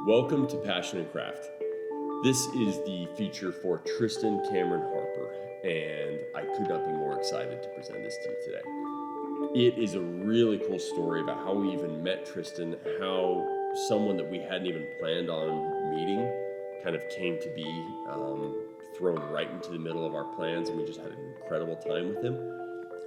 Welcome to Passion and Craft. This is the feature for Tristan Cameron-Harper, and I could not be more excited to present this to you today. It is a really cool story about how we even met Tristan, how someone that we hadn't even planned on meeting kind of came to be thrown right into the middle of our plans, and we just had an incredible time with him.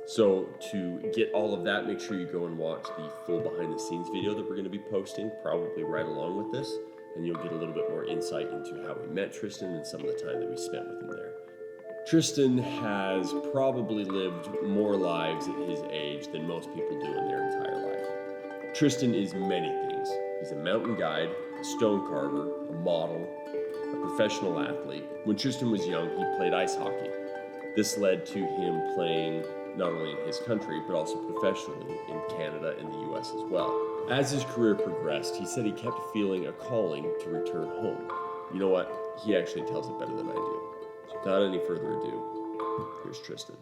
So to get all of that, make sure you go and watch the full behind the scenes video that we're going to be posting, probably right along with this, and you'll get a little bit more insight into how we met Tristan and some of the time that we spent with him there. Tristan has probably lived more lives at his age than most people do in their entire life. Tristan is many things. He's a mountain guide, a stone carver, a model, a professional athlete. When Tristan was young, he played ice hockey. This led to him playing not only in his country, but also professionally in Canada and the US as well. As his career progressed, he said he kept feeling a calling to return home. You know what? He actually tells it better than I do. So without any further ado, here's Tristan.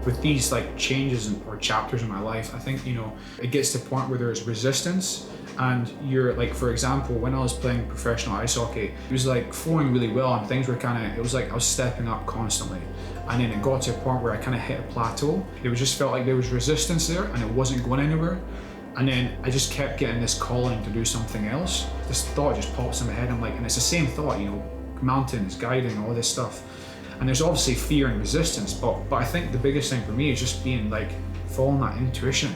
With these changes or chapters in my life, I think, it gets to the point where there's resistance, and you're for example, when I was playing professional ice hockey, it was flowing really well and things were it was I was stepping up constantly. And then it got to a point where I kind of hit a plateau. It just felt like there was resistance there and it wasn't going anywhere. And then I just kept getting this calling to do something else. This thought just pops in my head. And it's the same thought, mountains, guiding, all this stuff. And there's obviously fear and resistance, but I think the biggest thing for me is just being following that intuition.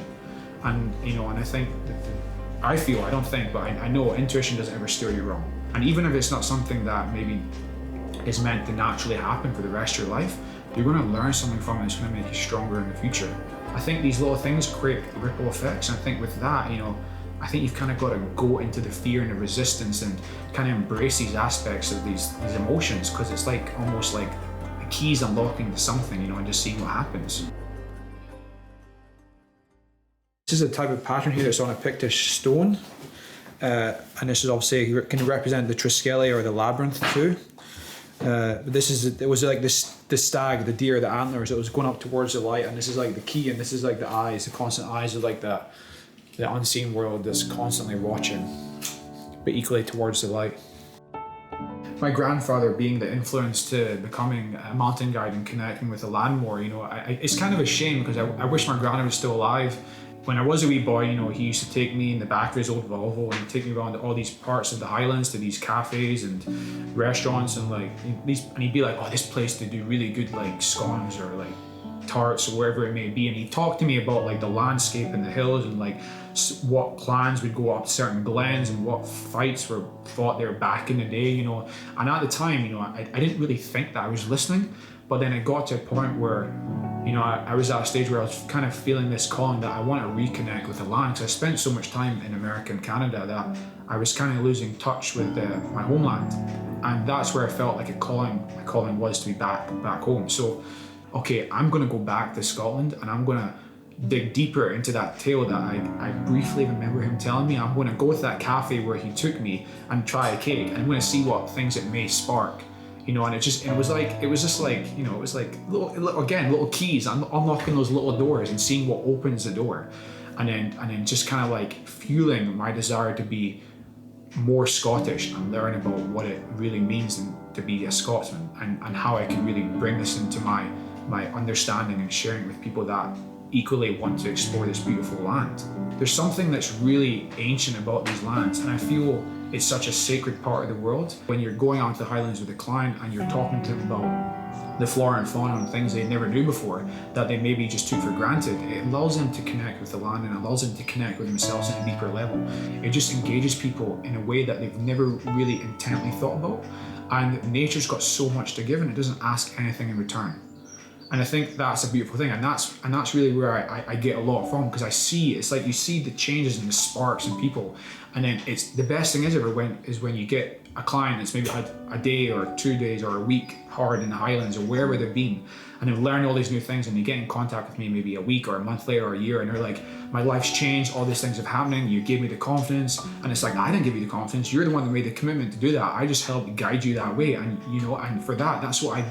And and I think I know intuition doesn't ever steer you wrong. And even if it's not something that maybe is meant to naturally happen for the rest of your life, you're going to learn something from it that's going to make you stronger in the future. I think these little things create ripple effects, and I think with that, I think you've kind of got to go into the fear and the resistance and kind of embrace these aspects of these emotions, because it's almost like the keys unlocking to something, and just seeing what happens. This is a type of pattern here that's on a Pictish stone, and this is obviously can represent the Triskele or the labyrinth too. But it was the stag, the deer, the antlers. It was going up towards the light, and this is the key, and this is the eyes, the constant eyes of the unseen world that's constantly watching, but equally towards the light. My grandfather being the influence to becoming a mountain guide and connecting with the land more, it's kind of a shame because I wish my granddad was still alive. When I was a wee boy, he used to take me in the back of his old Volvo and take me around to all these parts of the Highlands, to these cafes and restaurants, and he'd be like, "Oh, this place they do really good scones or tarts or wherever it may be," and he'd talk to me about the landscape and the hills and what clans would go up certain glens and what fights were fought there back in the day, And at the time, I didn't really think that I was listening, but then it got to a point where I was at a stage where I was kind of feeling this calling that I want to reconnect with the land, because I spent so much time in America and Canada that I was kind of losing touch with my homeland, and that's where I felt like a calling. My calling was to be back home. So, okay, I'm going to go back to Scotland, and I'm going to dig deeper into that tale that I briefly remember him telling me. I'm going to go to that cafe where he took me and try a cake, and I'm going to see what things it may spark. And it was just little keys, unlocking those little doors and seeing what opens the door, and then just kind of fueling my desire to be more Scottish and learn about what it really means to be a Scotsman, and how I can really bring this into my understanding and sharing with people that equally want to explore this beautiful land. There's something that's really ancient about these lands, and I feel it's such a sacred part of the world. When you're going out to the Highlands with a client and you're talking to them about the flora and fauna and things they never knew before that they maybe just took for granted, it allows them to connect with the land, and it allows them to connect with themselves on a deeper level. It just engages people in a way that they've never really intently thought about. And nature's got so much to give, and it doesn't ask anything in return. And I think that's a beautiful thing, and that's really where I get a lot from, because I see, it's you see the changes and the sparks in people, and then it's the best thing when you get a client that's maybe had a day or 2 days or a week hard in the Highlands or wherever they've been, and they've learned all these new things, and they get in contact with me maybe a week or a month later or a year, and they're like, "My life's changed, all these things are happening, you gave me the confidence." And it's I didn't give you the confidence, you're the one that made the commitment to do that. I just helped guide you that way, and and for that's what I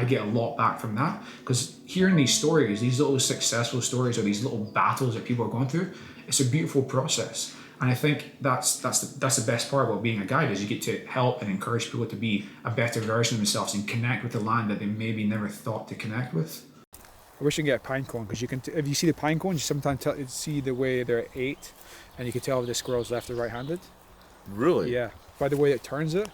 get a lot back from that, because hearing these stories, these little successful stories, or these little battles that people are going through, it's a beautiful process. And I think that's the best part about being a guide, is you get to help and encourage people to be a better version of themselves and connect with the land that they maybe never thought to connect with. I wish I could get a pine cone, because you can, if you see the pine cones, you sometimes see the way they're ate, and you can tell if the squirrel's left or right-handed. Really? Yeah, by the way it turns it.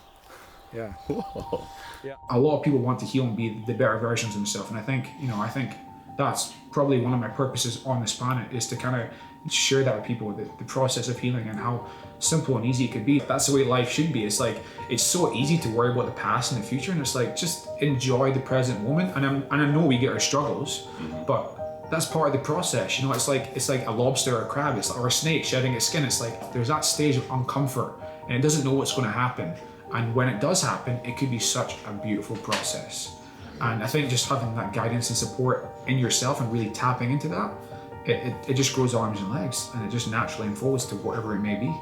Yeah. Whoa. Yeah. A lot of people want to heal and be the better versions of themselves, and I think that's probably one of my purposes on this planet, is to kind of share that with people, the process of healing and how simple and easy it could be. That's the way life should be. It's like, it's so easy to worry about the past and the future, and it's like, just enjoy the present moment. And I know we get our struggles, but that's part of the process. You know, it's like a lobster or a crab, or a snake shedding its skin. It's like there's that stage of uncomfort, and it doesn't know what's going to happen. And when it does happen, it could be such a beautiful process. And I think just having that guidance and support in yourself and really tapping into that, it just grows arms and legs, and it just naturally unfolds to whatever it may be.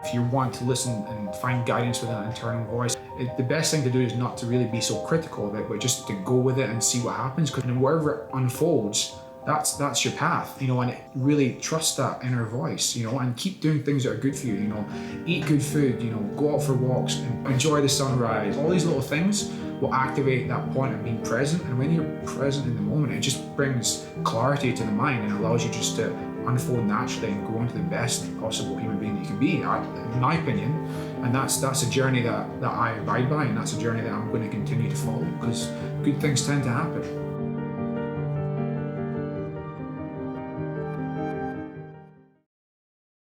If you want to listen and find guidance with an internal voice, the best thing to do is not to really be so critical of it, but just to go with it and see what happens. Because wherever it unfolds, that's your path, you know, and really trust that inner voice, you know, and keep doing things that are good for you, you know, eat good food, you know, go out for walks and enjoy the sunrise. All these little things will activate that point of being present, and when you're present in the moment, it just brings clarity to the mind and allows you just to unfold naturally and grow into the best possible human being that you can be, in my opinion. And that's a journey that I abide by, and that's a journey that I'm going to continue to follow, because good things tend to happen.